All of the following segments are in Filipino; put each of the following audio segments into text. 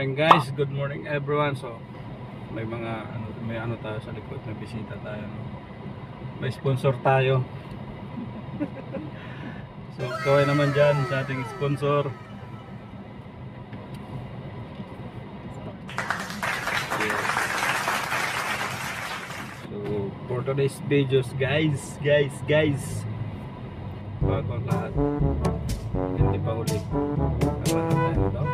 morning guys, good morning everyone. So may ano tayo sa likod, may bisita tayo, no? May sponsor tayo. So kaway naman dyan sa ating sponsor. So for today's videos guys, bago ang lahat, hindi pa huli ang lahat tayo daw.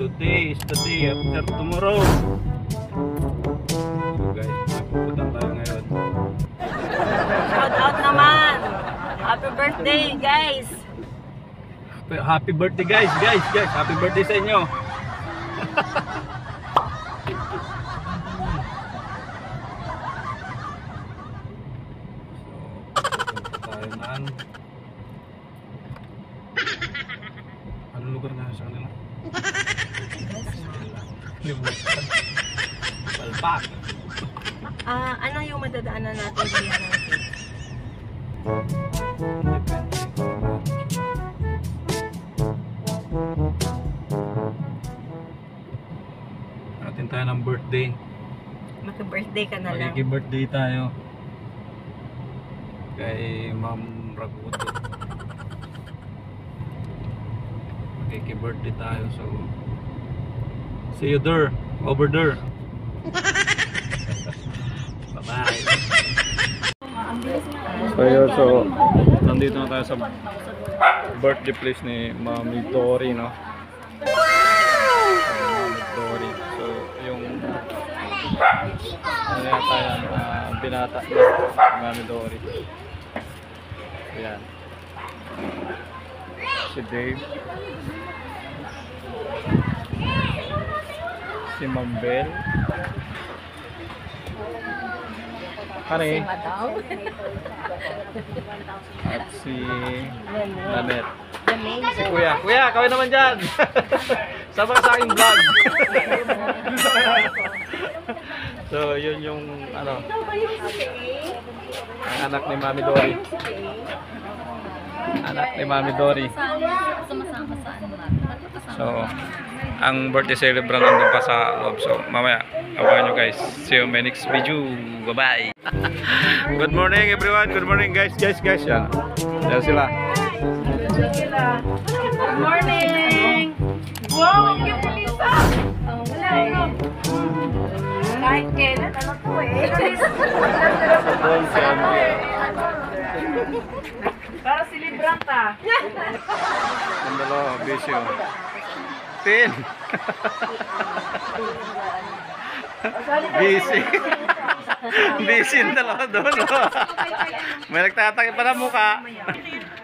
Today is the day after tomorrow. So guys, magpupunta tayo ngayon. Shout out naman! Happy birthday guys! Happy birthday guys! Happy birthday sa inyo! So, tayo naan. Anong lugar nga sa kanila? Limutan. Palpak. Ano yung madadaanan natin diyan natin? Atin tayo ng birthday. Maki-birthday ka na lang. Makiki-birthday tayo kay Ma'am Raguto. Makiki-birthday tayo, so see you there, over there. Bye-bye. So nandito na tayo sa birthday place ni Mami Dory, no? Mami Dory. So yung ano yata yan, binata ni Mami Dory. Ayan. Si Dave. Si Ma'am Bel. Ano eh? At si Nanet. Si Kuya. Kuya, kawin naman dyan! Sama ka sa aking vlog. So, yun yung ano, ang anak ni Mami Dory. Anak ni Mami Dory. So, ang birthday celebrant nandun pa sa loob. So, mamaya, abangan nyo guys. See you in my next video. Bye-bye. Good morning everyone. Good morning guys. Yan. Yan sila. Good morning! Wow, ang cute ni Lisa! Wala yun. Kahit kailan, ano to eh. Doon si ano. Para celebrant ah. Ang dalawa, busy oh. Tin! Busy. Busy yung dalawa doon. May nagtatakip pa na mukha.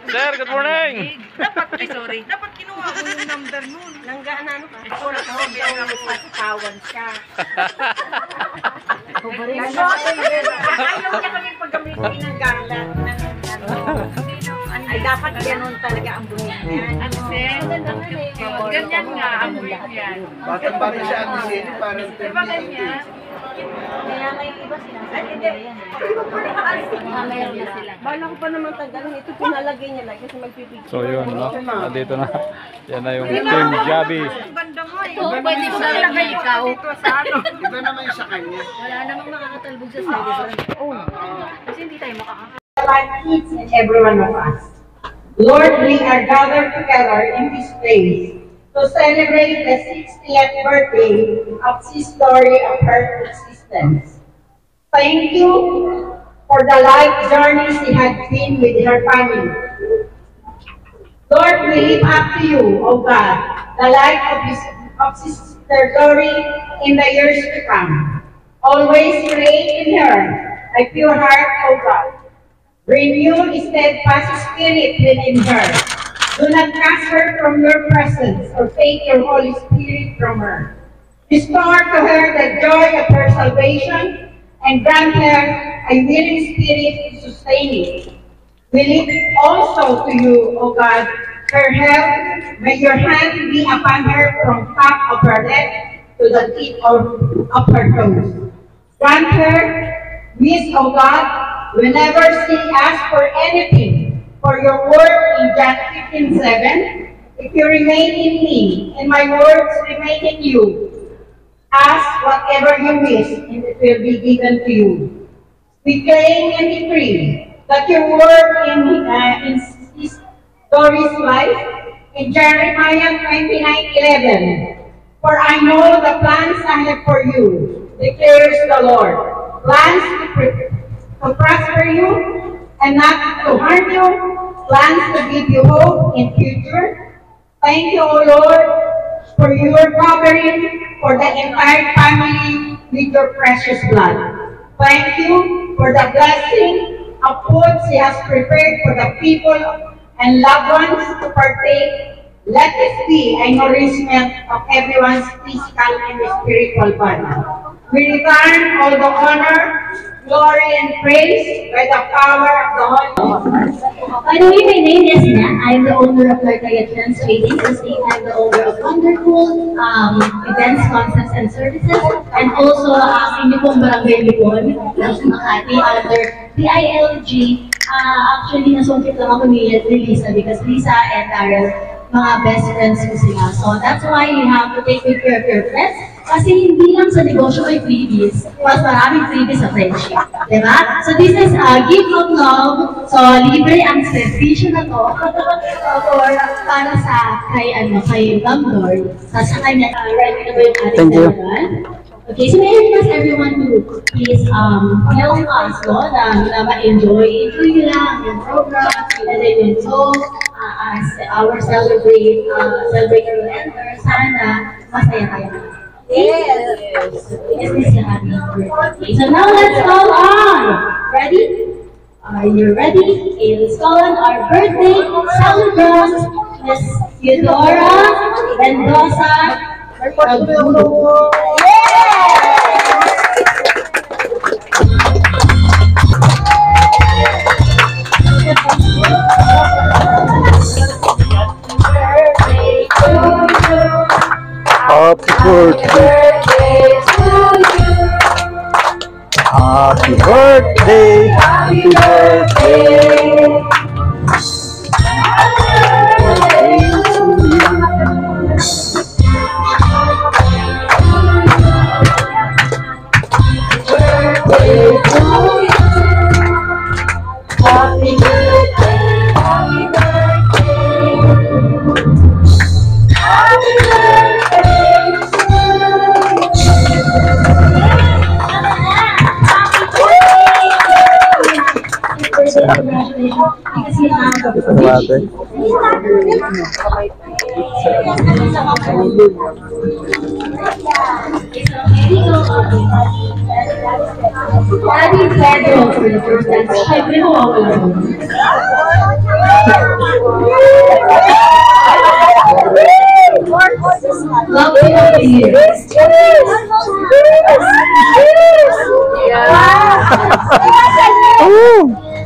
Sir, good morning! Dapat kinuha ko yung number nun. Nanggaan ano ka? Ako na ako, bilang ako pasitawan siya. Ayaw niya kami paggamitin ng gala. Ay, dapat ganun talaga ang buhay niya. Ganyan nga ang buhay niya. Batang-bata siya ang disini, parang Diba ganyan? Kaya may iba sila. Mayroon na sila. Bala ko pa naman tagalin. Ito pinalagay niya lang kasi magpipigil. So yun, no? Dito na. Yan na yung Team Javi. Ito, pwede ko na ilagay ikaw. iba naman yung sa kanya. Wala namang makakatalbog sa side. Kasi hindi tayo makakakatalbog. Like each and every one of us. Lord, we are gathered together in this place to celebrate the 60th birthday of this story of her existence. Thank you for the life journey she had been with her family. Lord, we live up to you, O God, the life of Sister Dory in the years to come. Always create in her a pure heart, O God. Renew a steadfast spirit within her. Do not cast her from your presence or take your Holy Spirit from her. Restore to her the joy of her salvation and grant her a willing spirit to sustain it. We lift also to you, O God, her health. May your hand be upon her from top of her head to the tip of her toes. Grant her peace, O God, whenever she asks for anything. For your word in John 15:7, If you remain in me, and my words remain in you, ask whatever you wish, and it will be given to you. We claim and decree that your word in Doris' life in Jeremiah 29:11. For I know the plans I have for you, declares the Lord. Plans to prosper you and not to harm you, plans to give you hope in future. Thank you, O Lord, for your covering for the entire family with your precious blood. Thank you for the blessing of food she has prepared for the people and loved ones to partake. Let this be a nourishment of everyone's physical and spiritual body. We return all the honor, glory, and praise by the power of the Holy Spirit. By the way, my name is Nat. I'm the owner of Larkaya Trends Trading. I'm the owner of Wonderful Events, Concepts, and Services. And also, hindi pong barangay Lipon, Makati, under DILG. Actually, nasungkit lang ako ni Lisa because Lisa and Darrell, mga best friends ko sila. So that's why you have to take good care of your friends. Kasi hindi lang sa negosyo may freebies, mas maraming freebies sa friendship. Diba? So this is a gift of love. So libre ang servicio na to. Or para sa kay Bangor. Sa kanya, ready na ba yung ating dalawan? Okay, so may I request everyone to please help us, no, na ma-enjoy nyo lang yung program, and then yung talk, as our celebrate will enter, sana masaya kayo. Yes! Because this is a happy birthday. So now let's call on! Ready? Are you ready? Okay, let's call on our birthday celebrant, Miss Eudora Mendoza. Happy birthday to you. Happy birthday. Happy birthday. Daddy Pedro for the first time. Siyempre mo ako lang. Love you of the year.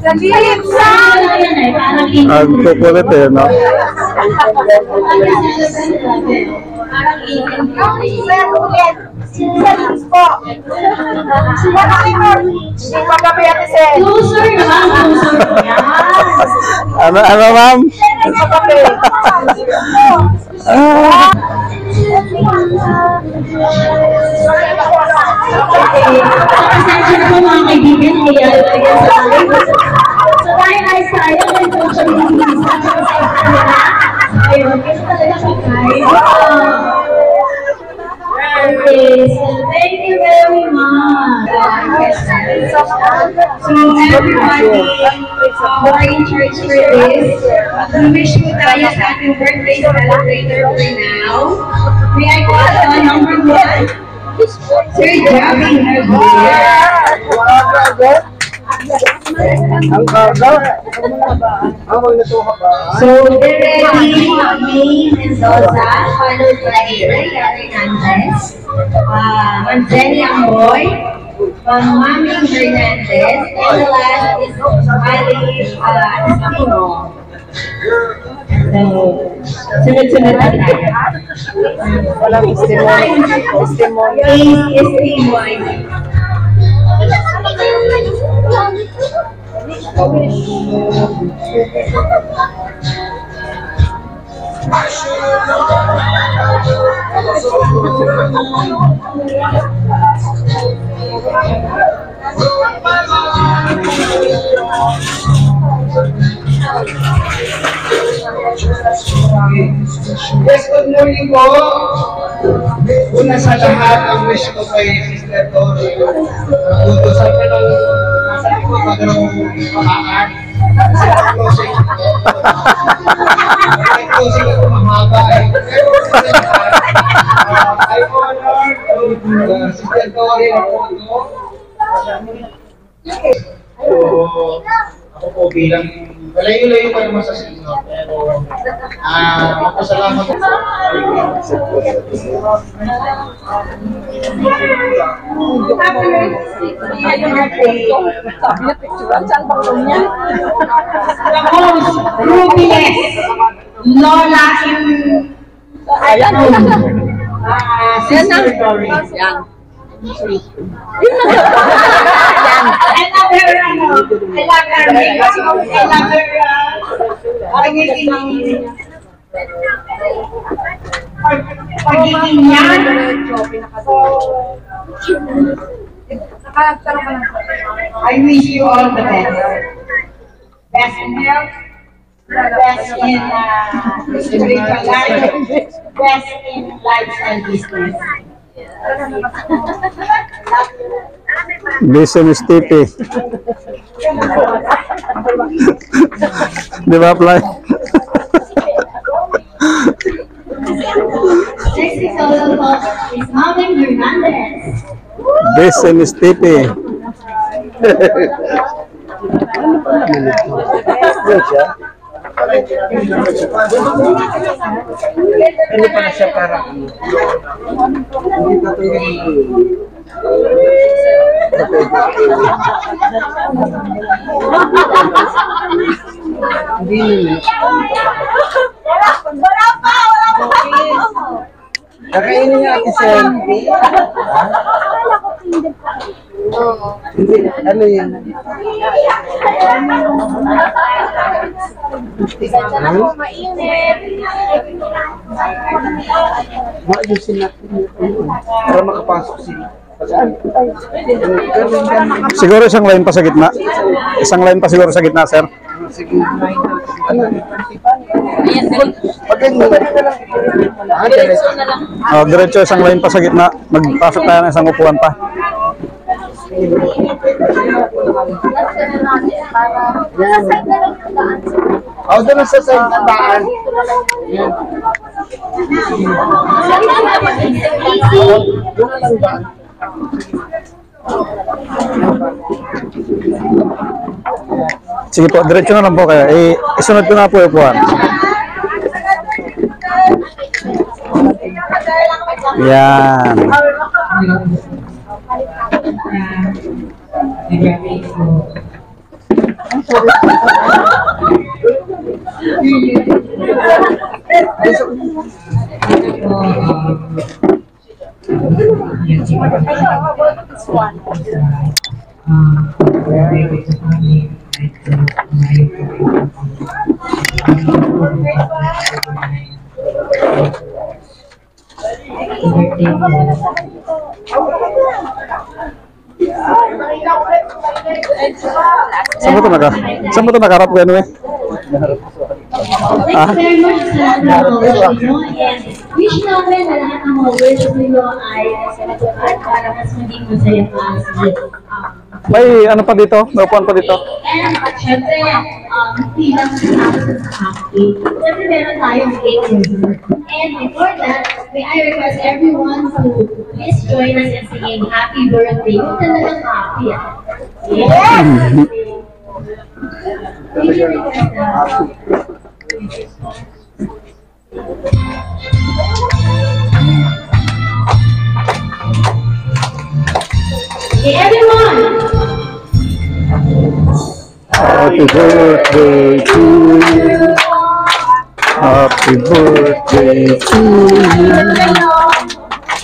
Sa lips! Ang kukulit eh, no? Parang even ulit! Sa lips po! closer naman, closer po yan. Ano ma'am? Pasensya na po mga kaibigan, kaya talaga sa akin. So dahil ay tayo, may social media sa kanila. Ayun, kasi talaga pagkain. Okay, so thank you very much. So everybody, we're in church for this. Mag-wish po tayo sa ating birthday celebrator for now. May I call on number 1? Sir Javi So, they're ready. May Mendoza, followed by Raya Hernandez, Manzeni Amoy, Maming Hernandez, and the last is Ali Espino. So, sunod-sunod na tayo. Walang testimony. Yes, good morning po. Una sa lahat, ang wish ko kay Sister Dory. Utusan ko ng nasa likod magandang pahaan. Closing. Closing ako mahaba eh. I honor Sister Dory na po ito. Ako po bilang malayo-layo pa naman sa sinyo, pero magpasalamat po. The most rubiest Lola in Sister Dory. I love her, makeup. I love her, pagiging yan. I wish you all the best. Best in health, best in spiritual life, best in lifestyle business. Business tipi. Di ba, Fly? Next is also called is Marvin Hernandez. Business tipi. Hindi pa na siya parang kakainin niya ate selfie. Hindi, ano yun? Maayusin natin yun para makapasok sila. Siguro isang line pa sa gitna. Isang line pa siguro sa gitna, sir. Sige. Diretso isang line pa sa gitna. Magpasok tayo ng isang upuan pa. Doon sa daan. Doon lang daan. Sige po, diretso na lang po kayo. Isunod ko na po yung upuan. Yan. Saan mo ito nakarap gano'n eh? Thank you very much sa lahat ng mga ninyo and wish namin na lahat ng mga wishes ninyo ay natupad para mas maging masaya pa May ano pa dito? May upuan pa dito? And at syempre, bilang kasama sa happy, syempre meron tayong cake dessert. And before that, may I request everyone to please join us in singing happy birthday. Yung talagang happy. Yes! Thank you, request that. Okay, everyone! Happy birthday to you. Happy birthday to you.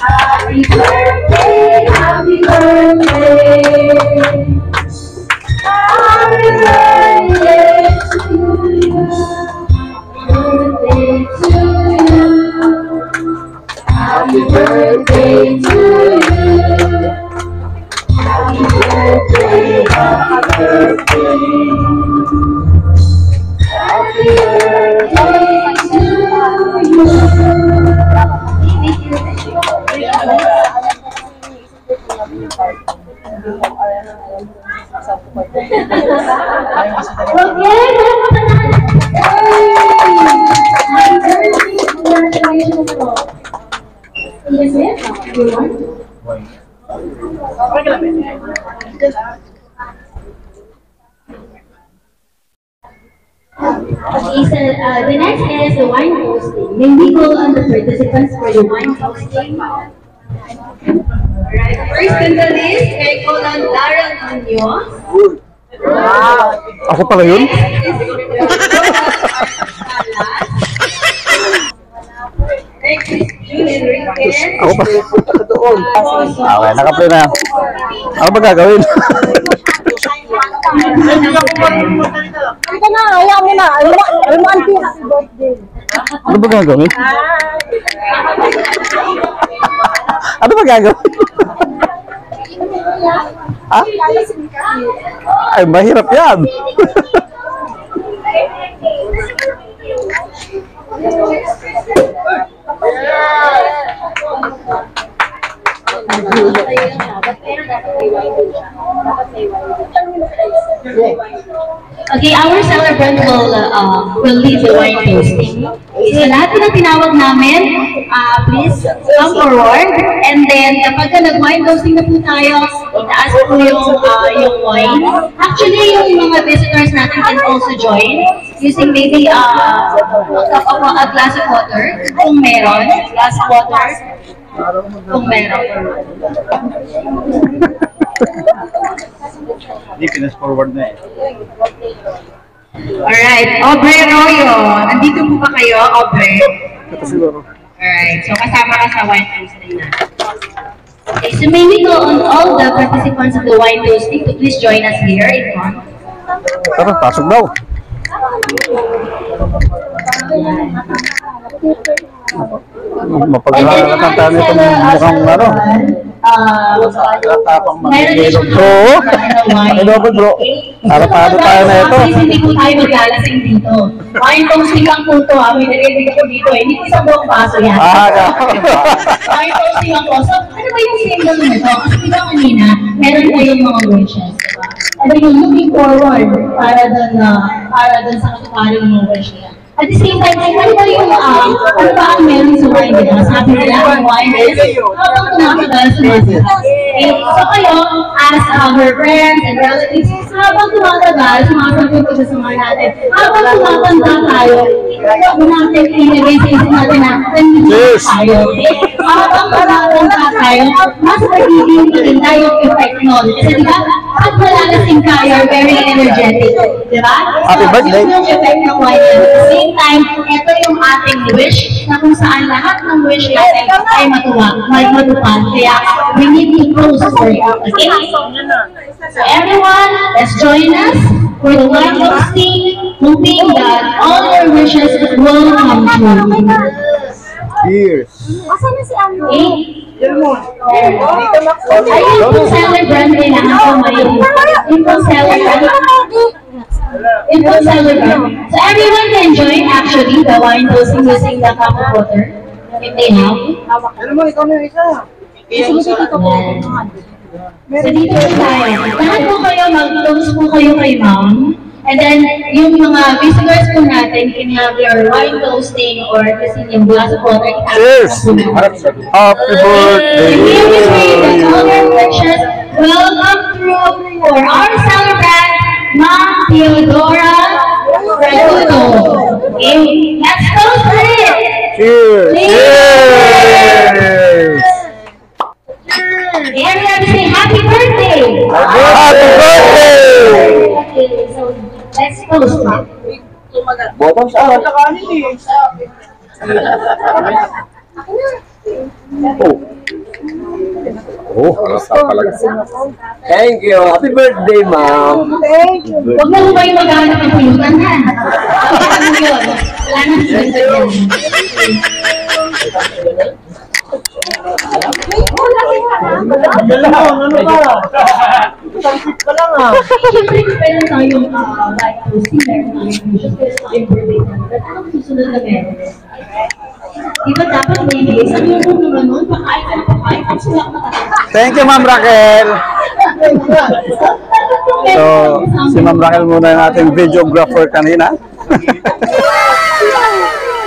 Happy birthday, happy birthday. Happy birthday to you. Birthday to you. birthday to you. Happy birthday, happy birthday. Happy birthday to Okay, so the next is the wine toasting. May we call on the participants for the wine toasting? Alright, first in the list, may call on Darren Munoz. Ako pala yun? Next is Julie Enriquez. Ako pa. Okay, naka-play na. Ano ba gagawin? Ika na, ayaw mo na. Ayaw mo, auntie, happy birthday. Ano ba gagawin? Ano ba gagawin? Ha? Ay, mahirap yan. Okay, our celebrant will lead the wine toasting. So lahat na tinawag namin, please come forward. And then kapag nag-wine toasting na po tayo, itaas po yung wine. Actually, yung mga visitors natin can also join using maybe a glass of water, kung meron, glass of water, kung meron. Hindi, pinas-forward na eh. Alright, Aubrey Royo. Nandito po ba kayo, Aubrey? Ito siguro. Alright, so kasama ka sa wine toasting na. Okay, so may we call on all the participants of the wine toasting to please join us here in front. Tara, pasok daw. Mapaglalakatan tayo nitong mukhang ano. Tapang mag-ilog. Oo. Pakilobod bro. Harapado tayo na ito. Hindi po tayo maglalasing dito. Wine toasting lang po ito ha. May narinig ako dito eh. Hindi ko isang buong baso yan. Wine toasting lang po. So, ano ba yung symbol nito? Kasi diba kanina, meron tayong mga wishes. Diba? And then yung looking forward para dun sa katuparin ng mga wish niya. At the same time, ano ba yung, ano ba ang meron sa wine nila? Sabi nila, ang wine is habang tumatagal sa masa. Okay, so kayo, as our friends and relatives, habang tumatagal, sumasagot ko sa mga natin, habang tumatanda tayo, huwag natin ilagay sa isip natin na nandito tayo. Habang tumatanda tayo, mas magiging maganda yung effect nun. Kasi diba, at malalasing tayo, very energetic. Diba? Happy birthday. Yung effect ng wine. At the same time, ito yung ating wish na kung saan lahat ng wish natin ay matupad. Kaya we need to close for it. Okay? So everyone, let's join us for the wine toasting, hoping that all your wishes will come true. Cheers. Asan na si Andrew? Okay? Ayun po celebrant, kailangan ko may yung po celebrant. Yung po celebrant. So everyone can join actually the wine toasting using the cup of water if they have. Ano mo, ikaw na yung isa. So dito po tayo. Lahat po kayo, mag-toast po kayo kay ma'am. And then, yung mga visitors po natin can have your wine toasting or kasi yung glass of water. Cheers! Happy birthday! Here we pray that all your wishes will come true for our celebrant, Ma'am Theodora Reduto. Okay, let's toast it! Cheers! Cheers! Okay, everybody say happy birthday! Happy birthday! Okay, so let's toast it. Bottom sa akin. Nakanin eh. Oh, halata talaga. Thank you. Happy birthday, ma'am. Thank you. Huwag na mo ba yung maghanap ng pulutan, ha? Ano yun? Wala na sila. Ano ba? Tansit ka lang ah. Siyempre, meron tayong like to see, meron tayong wishes, meron tayong birthday naman. At anong susunod na meron? Di ba dapat may days? Ano yung kung naman nun? Pakain ka na pakain, tapos wala ka matatakas. Thank you, Ma'am Raquel. So, si Ma'am Raquel muna yung ating videographer kanina.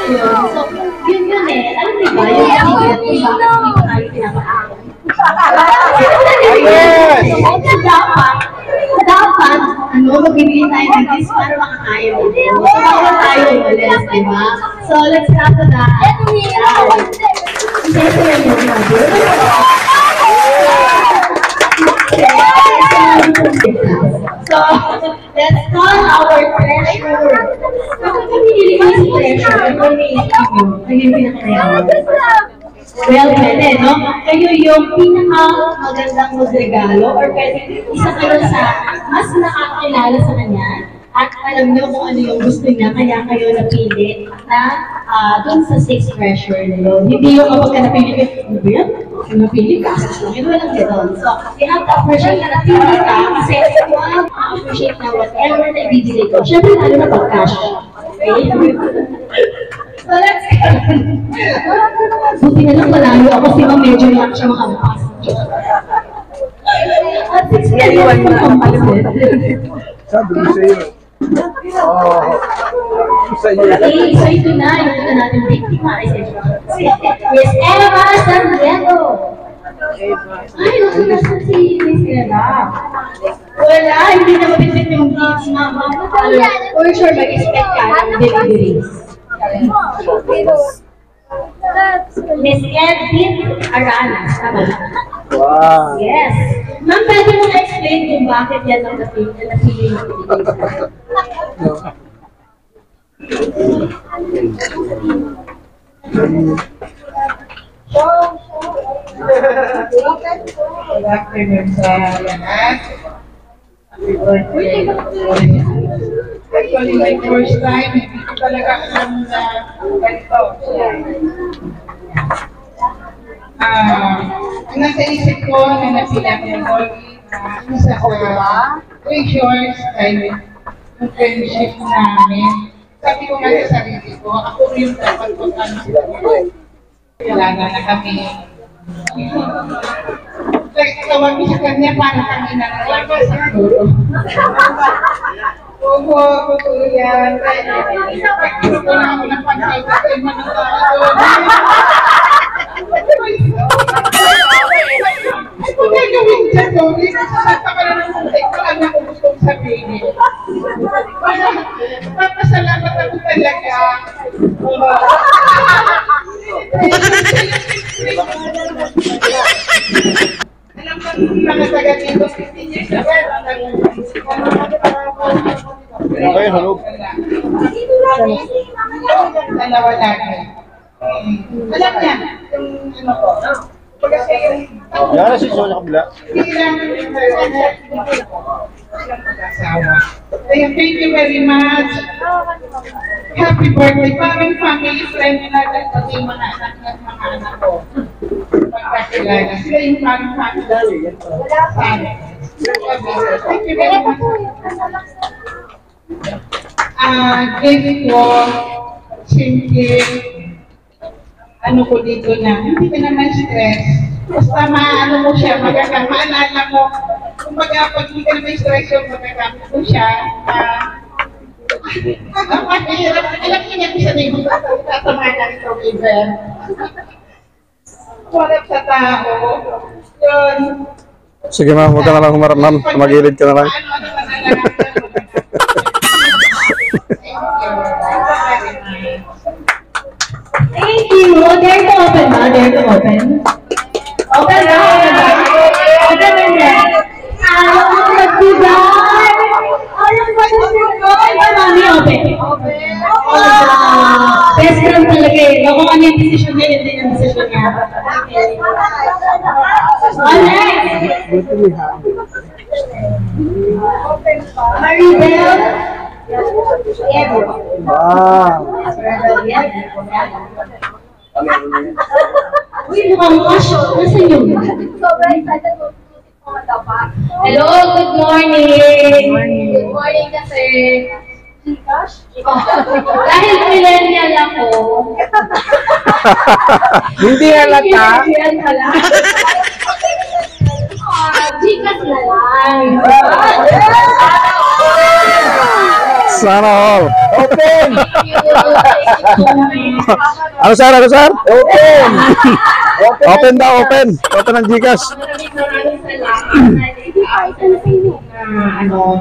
So, yun eh. Alam mo ba, yung secret kung bakit hindi pa tayo pinapakain. Dapat, magbibigay tayo ng gifts para makakain mo. So, bawal tayo umalis, di ba? So, let's start with that. So, let's call our treasurer. Kapag kami nililis treasurer, ano may isip mo? Ano yung pinakamayaman? Well, pwede, no? Kayo yung pinaka-magandang magregalo or pwede isa kayo sa mas nakakilala sa kanya at alam nyo kung ano yung gusto niya, kaya kayo napili na dun sa 6 treasure na yun. Hindi yung kapag ka napili ka, ano ba yan? Kung napili ka, yun walang gano'n. So, you have to appreciate na napili ka kasi you have to appreciate na whatever na ibibili ko. Siyempre, lalo na pag-cash. Okay? So, let's go. Buti na lang malayo ako, si Ma'am medyo lang siya makabukas. At 6 million po kampalit. Sabi ko sa'yo. Okay, so ito na, yung ito natin biktima. Miss Eva Santiago. Ay, nasan si Miss Eva? Wala, hindi na mabitbit yung gifts, Mama. For sure, mag-expect ka ng deliveries. Miss Edwin Aranas, tama ba? Wow. Yes. Ma'am, pwede mo na-explain kung bakit yan ang napili mo. Good afternoon sa lahat. Happy birthday. Actually, my first time, hindi ko talaga alam na ganito. Ang nasa isip ko na napila ko isa sa treasures ay yung friendship namin. Sabi ko nga sa sarili ko, ako rin dapat pagkansin ko. Kailangan na kami. Tawag ko sa kanya para kami nangalaga sa guro. Oo, totoo yan. Pag-gusto ko na ako ng pag-alta ay manatalo. Ito na gawin dyan, Tony. Sasata ka na ng muntik ko lang ako gustong sabihin. Papasalamat ako talaga. Alam ko mga taga dito, 15 years na ba? Okay, halog. Dalawa lagi. Alam niya, yung ano ko. Kasi yung Yan na si Sol sa kabila. hindi lang yung pag-asawa. Ayun, thank you very much. Happy birthday. Parang family friend na lang kasi yung mga anak at mga anak ko. Pagkakilala. Sila yung parang family. Sana. Thank you very much. Gift ko, simple, ano ko dito na, hindi ka naman stress. Basta maano mo siya, maalala mo. Kung pag hindi ka naman stress yung magagamit mo siya, mahirap. Alam niyo niya kung saan yung tatama na itong event. Warap sa tao. Yun. Sige ma'am, huwag ka na lang humarap ma'am. Magilid ka na lang. Ano na lang. Thank you. Dare to open ba? Dare to open? Open na, open na. Open na yan. Ang nagbigay. Ang nagbigay. Open, mami, open. Best friend talaga eh. Kung ano yung decision niya, yun din yung decision niya. Alright. Maribel. Wow. Uy, mukhang kasyo. Nasaan yun? Sobrang excited ko po matapa. Hello, good morning. Good morning ka, sir. Gcash? Dahil millennial ako. Hindi halata. Millennial pala. Gcash na lang. Sana all. Open! Thank you. Thank you so much. Ano sir? Ano sir? Open! Open daw, open. Open ang Gcash. Maraming salamat. Ano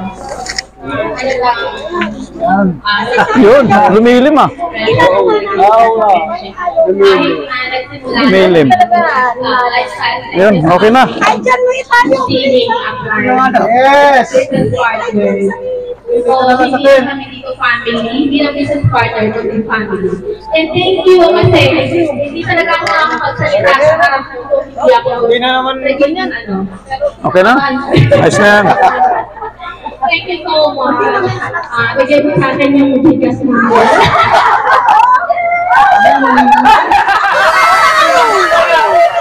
lang. Yun, lumilim ah. Lumilim. Yun, okay na. Ay, dyan mo itayo. Yes! So, hindi kami dito family, hindi na business partner, kundi family. And thank you kasi hindi talaga ako nakakapagsalita sa harap ng hindi ako. Hindi na naman. Ganyan, ano. Okay na? Ayos na yan. Thank you so much. Bigay mo sa akin yung bigas mo.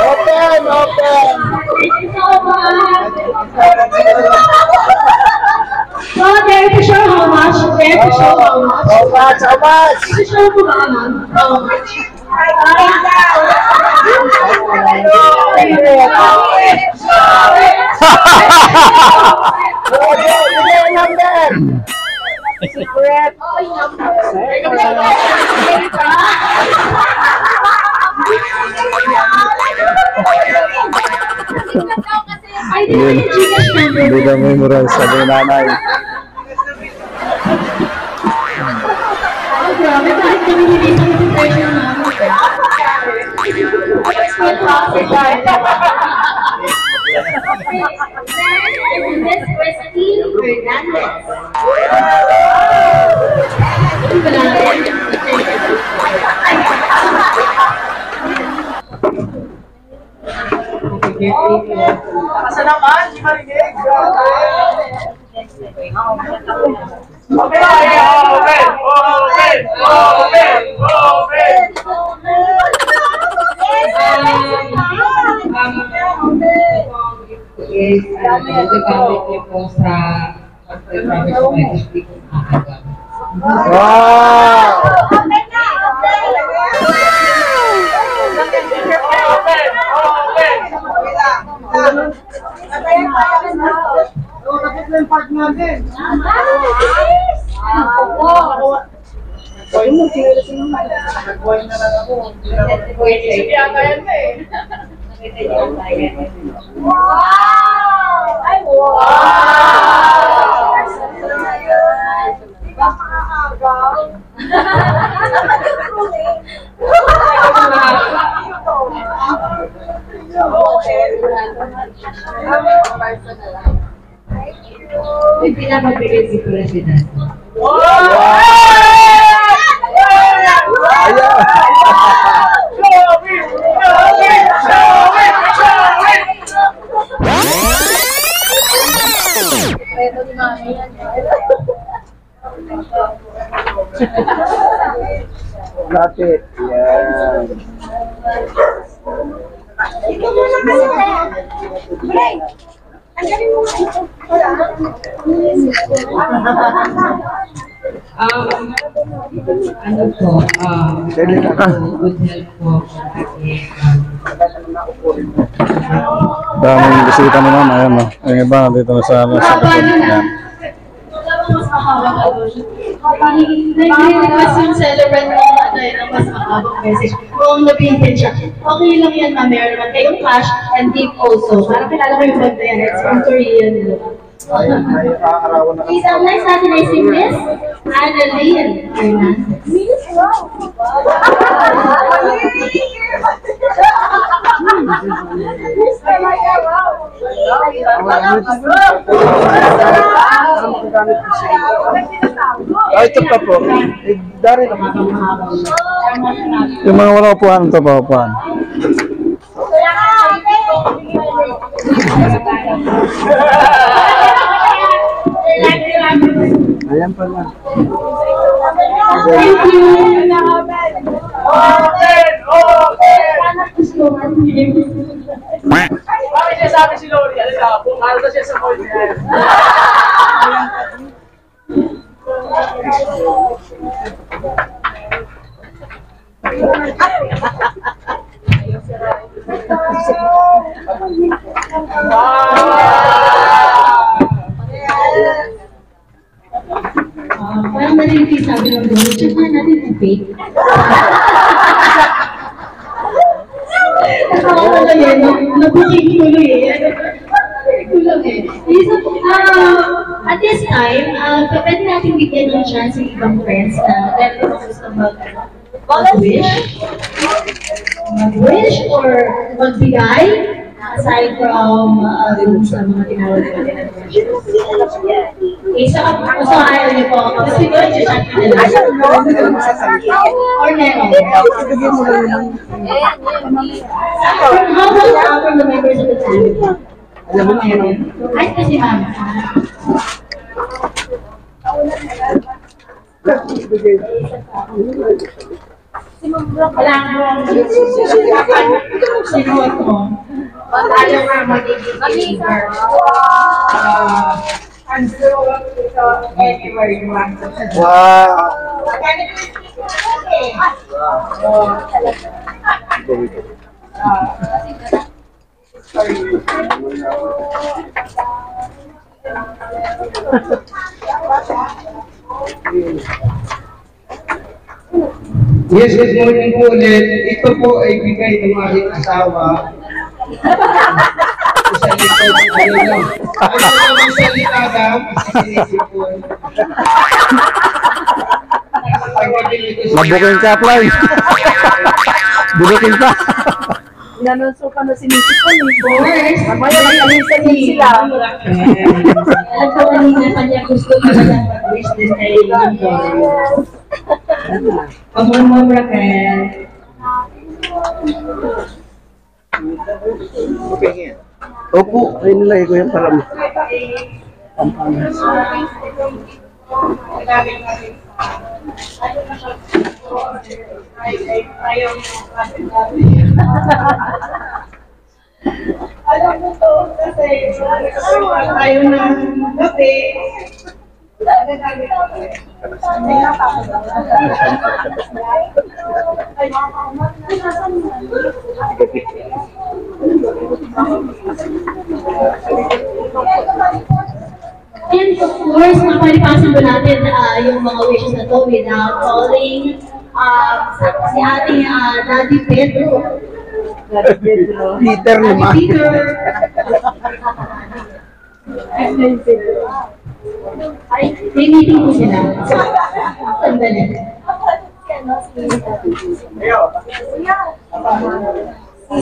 Open! Open! Thank you so much. So, dare to show how much? Dare to show how much? How much? How much? To show ko ba naman? How much? Bigay ang number! Secret! Ay, di ba yung Gcash number? Hindi na memorize sabi ni nanay. Oh, grabe. Bakit kami hindi sa presentation namin? Miss Christine Fernandez. Asa naman? Di marinig? Open! Is gamit niyo po sa pag-private sa medical agam. Wow! Ay, wow! May pinapagbigay si President. Lapit. Yan. Ikaw muna kasi. Break. Ang galing mo. Ano po, good health po. Daming bisita naman. Ayan o. Yung iba dito na sa likod. Ayan. Mas mahaba ka doon. Nag-request yung celebrant ng mas mahabang message. Kung na-vintage siya. Okay lang yan, ma'am. Meron naman kayong cash and deep also. Parang kilala ko yung bag na yan. It's from Korean. Ay, arawan na. Please, ang next natin ay si Miss Annalyn Hernandez. Miss, wow. Miss, talaga, wow. Ay, ito pa po. Dari naman. Yung mga wala upuan, ito pa upuan. Ayan pala. Thank you. gusto, ano yung gusto. Bakit siya sabi si Lori? Ano ka? Bukal na siya sa call niya. Parang narinig sabi ng Lord, check na natin ang faith. Nakawa na yan, nabuking tuloy eh. Kulang eh. At this time, pwede natin bigyan ng chance yung ibang friends na meron mo gusto mag-wish or magbigay aside from dun sa mga tinawag natin na questions. Okay, so ayaw niyo po. Kasi ko, i-chat nila. Or meron. How about from the members of the family? Alam mo meron? Ay, kasi mama. Wala mo. Sinuot mo. Ayaw nga magiging believer. And so, anywhere you want to. Wow! Yes, good morning po ulit. Ito po ay bigay ng aking asawa. Sa likod, ano lang. Ano lang ang salita lang, kasi sinisipon. Mabukin ka, Fly. Bunukin ka. Nanonso ka na sinisipon eh. Boys, Mamaya nagkalisan din sila. alam ko kanina pa niya gusto ko na mag-wish din kay Lord. Come on, Mom Raquel. Opo, ay nilagay ko yan para mo. Alam mo to, kasi ayaw na gabi. And of course, mapalipasan po natin yung mga wishes na to without calling si ating Daddy Pedro. Peter naman. Peter. Ay, may meeting po sila. Sandali.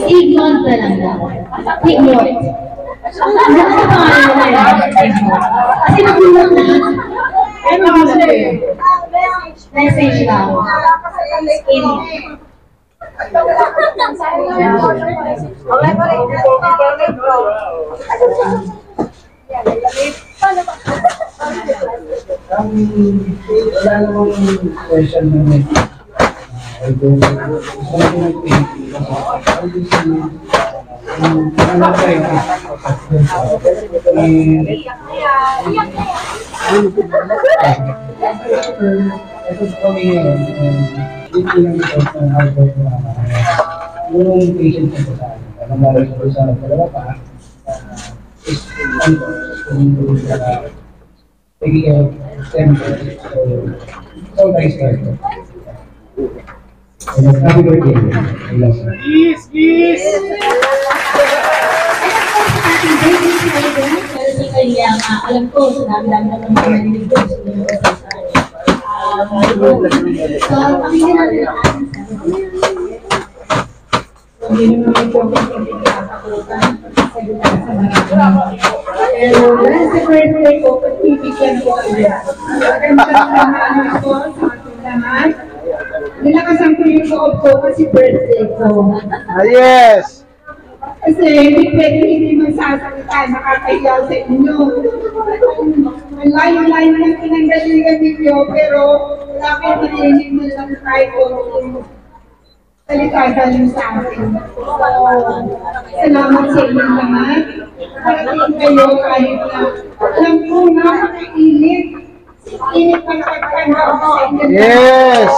Ignore na lang daw. Ignore. Ano sa pangalan na yun? Ignore. Kasi nagulat na. Ano nagulat yun? Message lang. Wala namang question namin. Ito kami ngayon, dito lang ito sa Harvard na yung patient ko sa akin. Namaral ko sa dalawa pa, is taking care of them. So nice guys. Happy birthday. I love you. And of course, sa ating baby si Kaligang, pero si Kaligang, alam ko, sa dami-dami na mga narinig ko, so pakinggan natin ang ating Hindi naman po ako pinagkakakutan sa lugar sa marami. Pero sa birthday ko, pagpipigyan ko kayo. Maganda naman ako sa ating lahat. Nilakasan ko yung loob ko kasi birthday ko. Yes! Kasi hindi pwede hindi magsasalita, nakakahiya sa inyo. Ang layo-layo ng pinanggalingan ninyo, pero wala kayo marinig mo lang tayo. Talikada niyo sa akin. So, salamat sa inyong lahat. Parating kayo kahit na alam ko na makainit. Init ang pagkanda sa inyong Yes!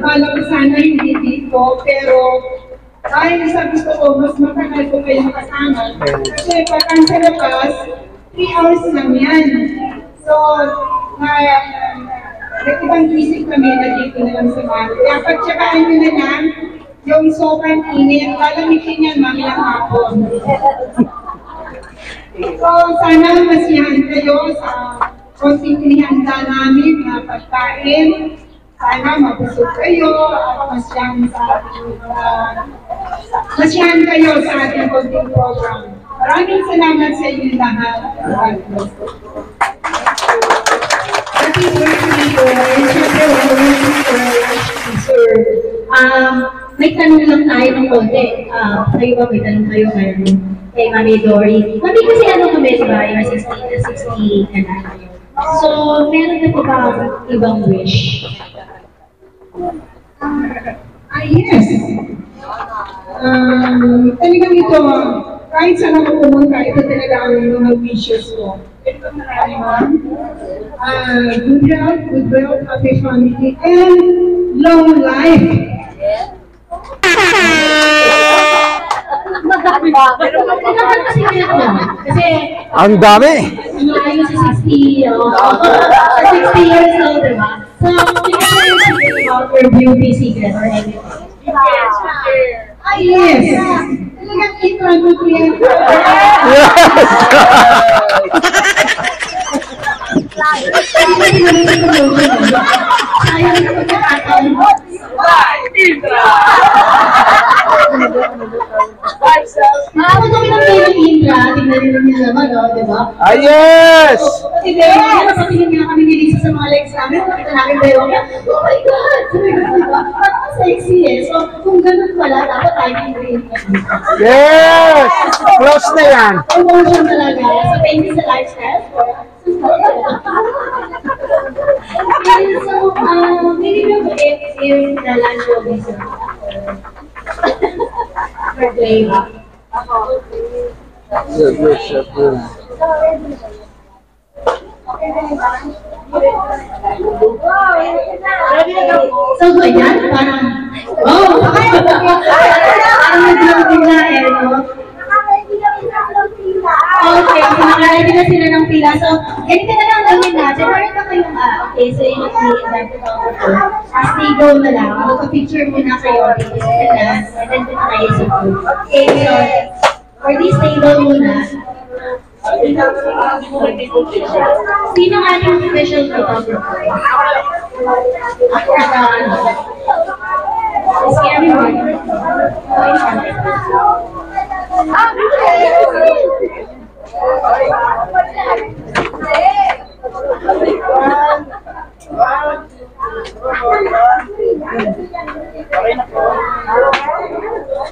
Bala ko sana hindi dito, pero dahil sa gusto ko, mas matagal ko kayong kasama. Kasi pagkaan sa labas, 3 hours lang yan. So, ibang isip kami na dito na lang sa mga. Kaya pagtsakaan nyo na lang, yung sobrang init, lalamitin yan mamilang hapon. So, sana masiyahan kayo sa konting inihanda namin na pagkain. Sana mabusog kayo at masiyahan kayo sa ating konting program. Maraming salamat sa inyo lahat. Happy birthday, sir. May tanong lang tayo ng konti. Kayo ba may tanong kayo kay Mami Dory? Mami, kasi ano kami, diba? You're 60 na na. So, meron na po ba ibang wish? Yes. Talagang ito, kahit saan ako pumunta, ito talaga ang mga wishes ko. Ito marami man. Good health, good wealth, happy family, and long life. Kasi, Ang dami! malayo sa 60 years old, diba? So, about your beauty secret or anything. Yes. Talagang ito ko yan. Sayang na pagkakataon. Ako kami ng pera Indra, tingnan nyo niya naman, no, di ba? Yes! Kasi kaya patingin nga kami ni Lisa sa mga legs namin, nakita namin tayo niya, oh my God! Sabi ko, diba? Parang sexy eh. So, kung ganun pala, dapat tayo yung green. Yes! Close na yan! Emotion talaga. So, thank you sa lifestyle. So, maybe no if the land will be so. For flavor. So, ganyan? Parang, oh! Parang nag-vlog na eh, no? Okay, so nakaready na sila ng pila. So, ganito na lang gawin natin. Meron na kayong, okay, so yung i-event photographer. Stay go na lang. Magpa-picture muna kayo dito sa kanan. And then na kayo sa group. Okay, so, for this table muna. Sino nga yung official photographer? Ako na ano. Is everyone?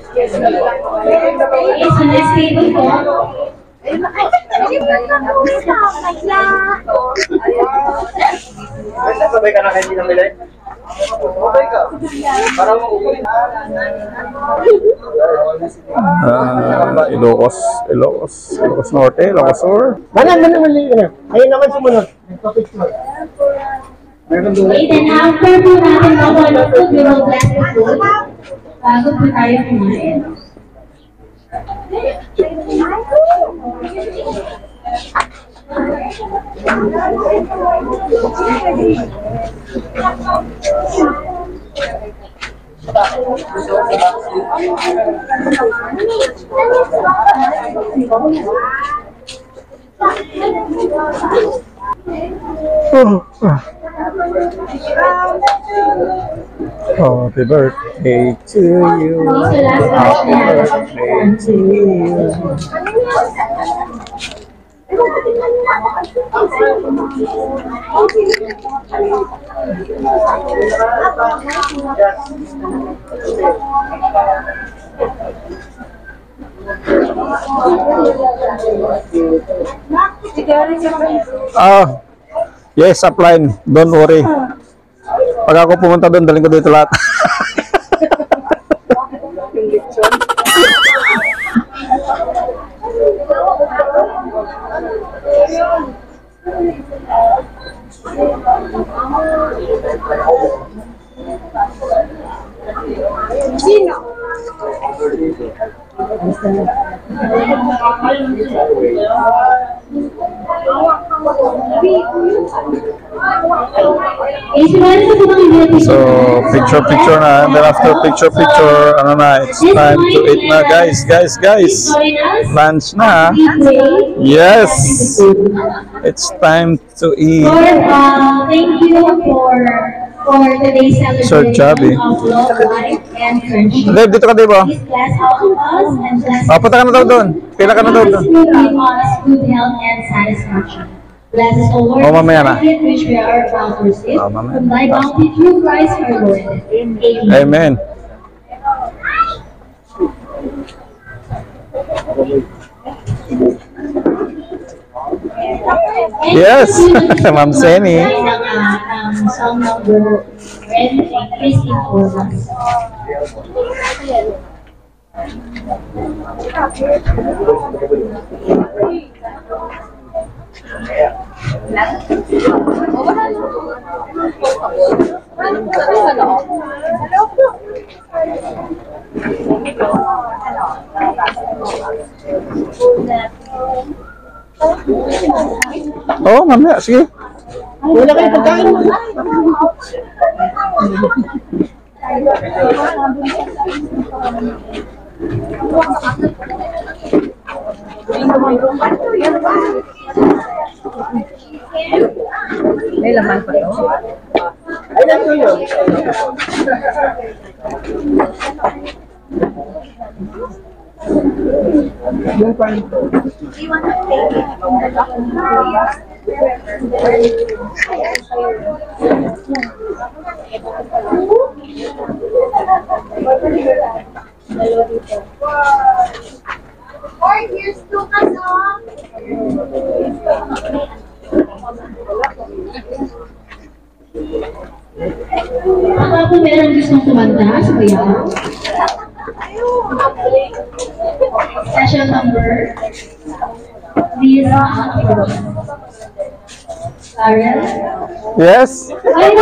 Okay, so next table po. Sabay ka na kayo ng milay? Sabay ka. Para makukulit. Ilocos Norte, Ilocos Sur. Ayun naman sumunod. Nagpa-picture. Okay, then after po natin mag-ano food, we will bless the food. Bago po tayo kumain. Happy birthday to you. Okay, so last Happy question. birthday to you. Yes, upline. Don't worry. Pag ako pumunta doon, daling ko dito lahat. So, picture na. And then after picture, ano na, it's time to eat na, guys. Lunch na. Yes! It's time to eat. Lord, thank you for today's Sir Chubby. celebration of love, life, and friendship. Dave, dito ka, Dave, oh. Please bless all of us and bless Oh, punta ka na daw doon. Pila ka na daw doon. Give us good health and satisfaction. Bless us, O Lord, Oh, mamaya na. which we are about to receive Oh, mamaya. from thy bounty through Christ our Lord. Amen. Amen. Yes, Ma'am Seni. Song number read and Christine for us. Oh, mamaya, sige. Wala kayong pagkain. May laman pa to. Ayan ko yun. Here's two kasong. Baka po meron gustong tumanda sa bayaw. Session number. Please, Karen. Yes. Ay,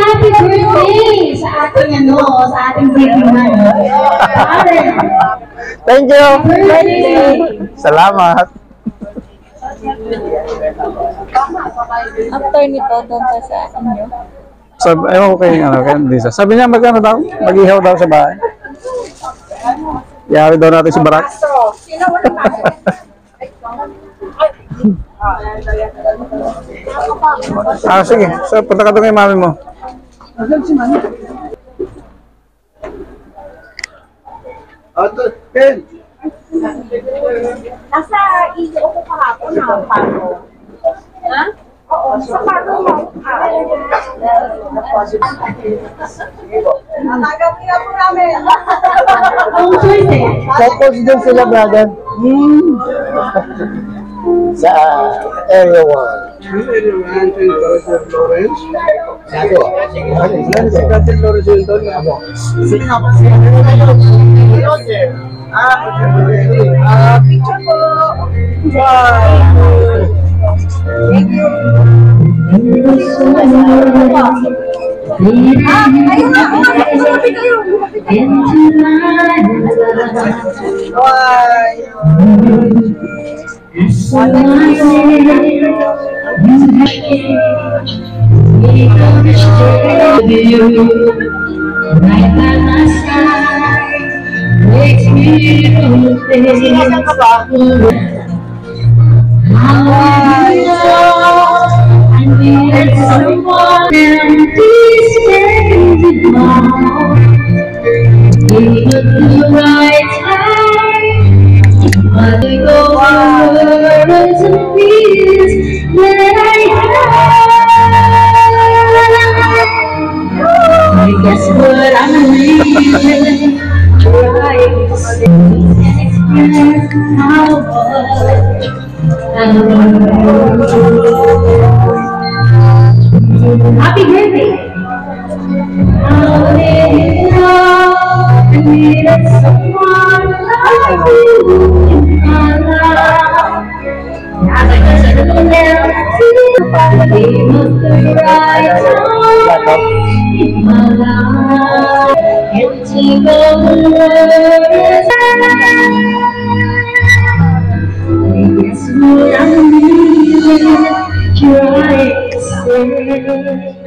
happy birthday sa ating sa ating baby man. Karen. Thank you. Birthday. Salamat. After nito, doon ka sa inyo. Ewan ko kay Lisa. Sabi niya magkano daw? Mag-ihaw daw sa bahay. Yari daw natin si Barak. Sige. So, punta ka doon kay mami mo. Ken. Nasa iyo ko kahapon na paano. Ha? Oo, sa paano mo. Natagap niya po namin. Ang birthday. Focus din sila, brother. Sa area 1. Area 1, Lawrence. Sato. Si Captain Lawrence yun doon. Sige nga po. Picture po. Thank you. Ayun na. Lumapit kayo. Right by my side, makes me feel how I need someone and these days long. Give it the right time, but they go words and fears that I have. I guess what I'm leaving, trying to say and express how much I love you. Happy birthday! I'm in love, I needed someone like you in my life. As I consider now, it was the right time in my life. Empty the words, I guess what I'm leaving, here I stay.